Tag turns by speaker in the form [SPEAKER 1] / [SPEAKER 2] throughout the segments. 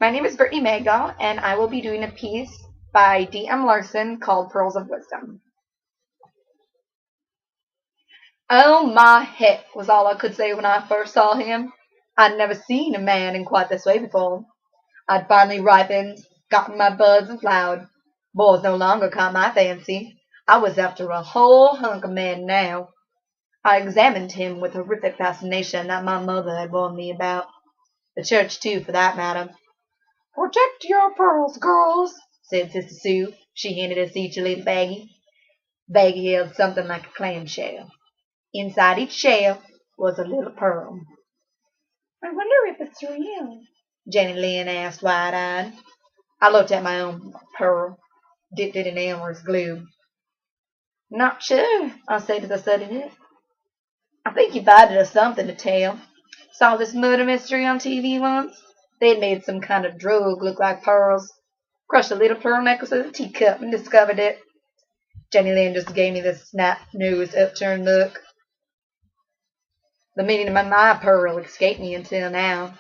[SPEAKER 1] My name is Brittany Magdahl, and I will be doing a piece by D.M. Larson called Pearls of Wisdom. Oh my heck was all I could say when I first saw him. I'd never seen a man in quite this way before. I'd finally ripened, gotten my buds and flowered. Boys no longer caught my fancy. I was after a whole hunk of man now. I examined him with horrific fascination that my mother had warned me about. The church, too, for that matter. "Protect your pearls, girls," said Sister Sue. She handed us each a little baggie. Baggie held something like a clamshell. Inside each shell was a little pearl. "I wonder if it's real," Jenny Lynn asked wide-eyed. I looked at my own pearl, dipped it in amorous glue. "Not sure," I said as I studied it. "I think you provided us something to tell. Saw this murder mystery on TV once. They'd made some kind of drug look like pearls. Crushed a little pearl necklace with a teacup and discovered it." Jenny Lynn just gave me this snap-nosed, upturned look. The meaning of my pearl escaped me until now.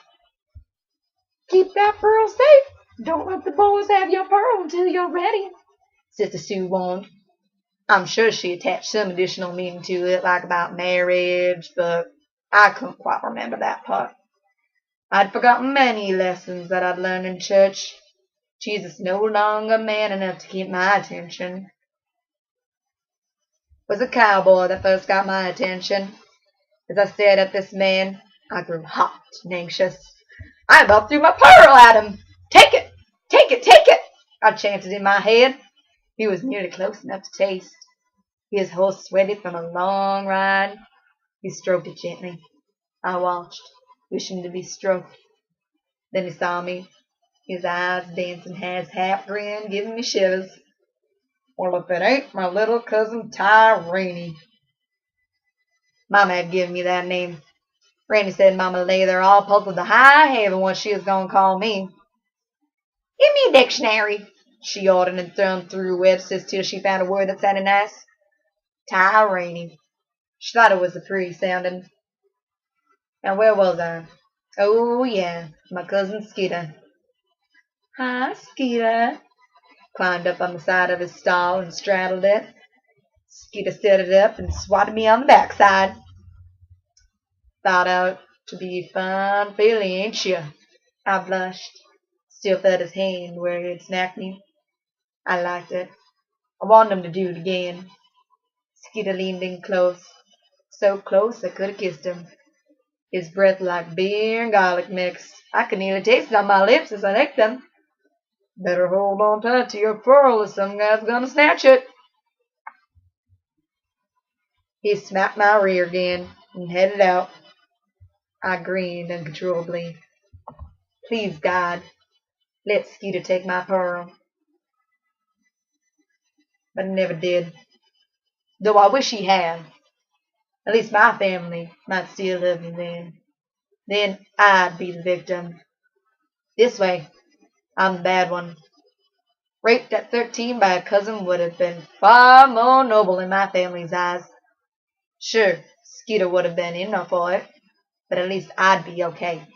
[SPEAKER 1] "Keep that pearl safe. Don't let the boys have your pearl until you're ready," Sister Sue warned. I'm sure she attached some additional meaning to it, like about marriage, but I couldn't quite remember that part. I'd forgotten many lessons that I'd learned in church. Jesus no longer man enough to keep my attention. It was a cowboy that first got my attention. As I stared at this man, I grew hot and anxious. I about threw my pearl at him. "Take it! Take it! Take it!" I chanted in my head. He was nearly close enough to taste. His horse sweated from a long ride. He stroked it gently. I watched, wishing to be stroked. Then he saw me, his eyes dancing his half grin, giving me shivers. "Well, if it ain't my little cousin Rainey." Mama had given me that name. Randy said Mama lay there all puzzled to high heaven what she was going to call me. "Give me a dictionary," she ordered, and thumbed through Webster's till she found a word that sounded nice. Rainey. She thought it was a pretty sounding. Now where was I? Oh yeah, my cousin Skeeter. "Hi, Skeeter." Climbed up on the side of his stall and straddled it. Skeeter stood it up and swatted me on the backside. "Thought out to be fine filly, ain't you?" I blushed. Still felt his hand where he had smacked me. I liked it. I wanted him to do it again. Skeeter leaned in close, so close I could have kissed him. His breath like beer and garlic mix. I could nearly taste it on my lips as I licked them. "Better hold on tight to your pearl or some guy's gonna snatch it." He smacked my rear again and headed out. I grinned uncontrollably. Please, God, let Skeeter take my pearl. But he never did. Though I wish he had. At least my family might still love me then. Then I'd be the victim. This way, I'm the bad one. Raped at 13 by a cousin would have been far more noble in my family's eyes. Sure, Skeeter would have been in for it, but at least I'd be okay.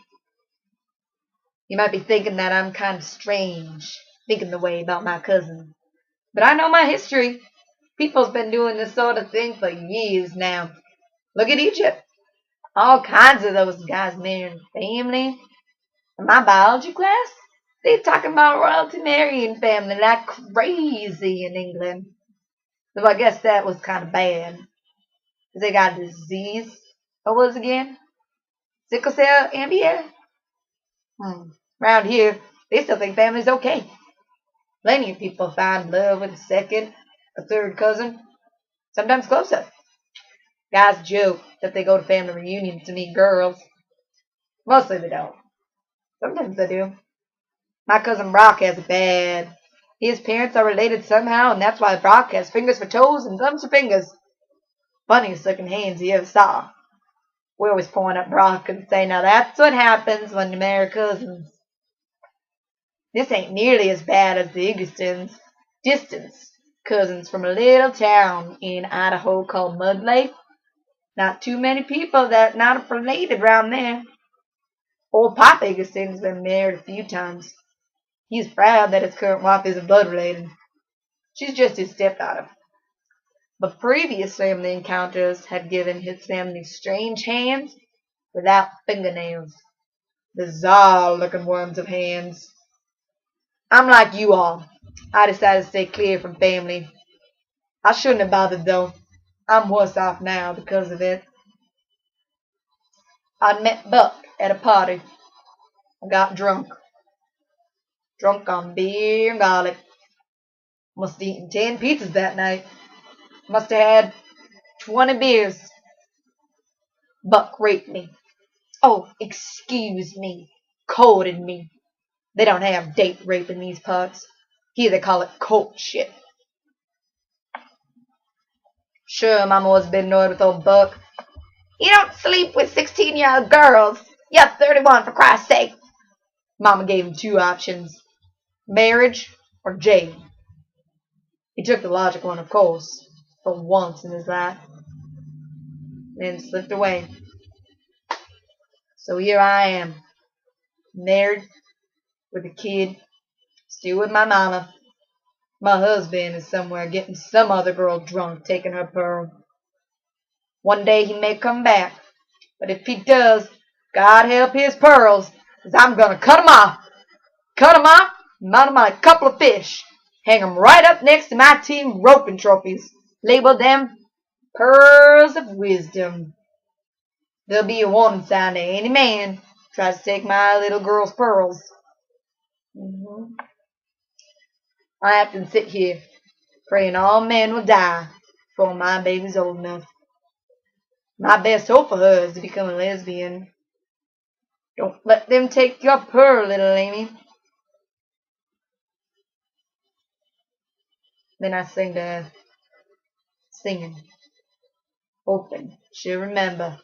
[SPEAKER 1] You might be thinking that I'm kind of strange, thinking the way about my cousin. But I know my history. People's been doing this sort of thing for years now. Look at Egypt. All kinds of those guys marrying family. In my biology class, they talking about royalty marrying family like crazy in England. Though I guess that was kind of bad. 'Cause they got a disease. What was it again? Sickle cell anemia? Around here, they still think family's okay. Plenty of people find love with a second, a third cousin, sometimes closer. Guys joke that they go to family reunions to meet girls. Mostly they don't. Sometimes they do. My cousin Brock has it bad. His parents are related somehow, and that's why Brock has fingers for toes and thumbs for fingers. Funniest looking hands you ever saw. We always point at Brock and say, "Now that's what happens when you marry cousins." This ain't nearly as bad as the Egglestons. Distance cousins from a little town in Idaho called Mud Lake. Not too many people that not related round there. Old Pop Eggleston's been married a few times. He's proud that his current wife isn't blood related. She's just his stepdaughter. But previous family encounters had given his family strange hands without fingernails. Bizarre-looking worms of hands. I'm like you all. I decided to stay clear from family. I shouldn't have bothered, though. I'm worse off now because of it. I'd met Buck at a party. I got drunk. Drunk on beer and garlic. Must have eaten 10 pizzas that night. Must have had 20 beers. Buck raped me. Oh, excuse me. Courted me. They don't have date rape in these parts. Here they call it courtship. Sure, Mama was a bit annoyed with old Buck. You don't sleep with 16-year-old girls. You're 31, for Christ's sake. Mama gave him two options. Marriage or jail. He took the logical one, of course, for once in his life. Then slipped away. So here I am, married, with a kid, still with my mama. My husband is somewhere getting some other girl drunk, taking her pearl. One day he may come back, but if he does, God help his pearls, 'cause I'm gonna cut 'em off. Cut 'em off, mount 'em on a couple of fish, hang 'em right up next to my team roping trophies, label them Pearls of Wisdom. There'll be a warning sign to any man who tries to take my little girl's pearls. I often sit here, praying all men will die before my baby's old enough. My best hope for her is to become a lesbian. Don't let them take your pearl, little Amy. Then I sing to her, singing, hoping she'll remember.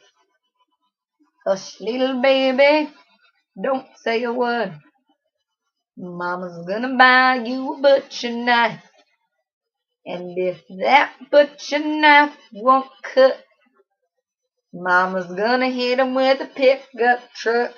[SPEAKER 1] Hush, little baby, don't say a word. Mama's gonna buy you a butcher knife. And if that butcher knife won't cut, Mama's gonna hit him with a pickup truck.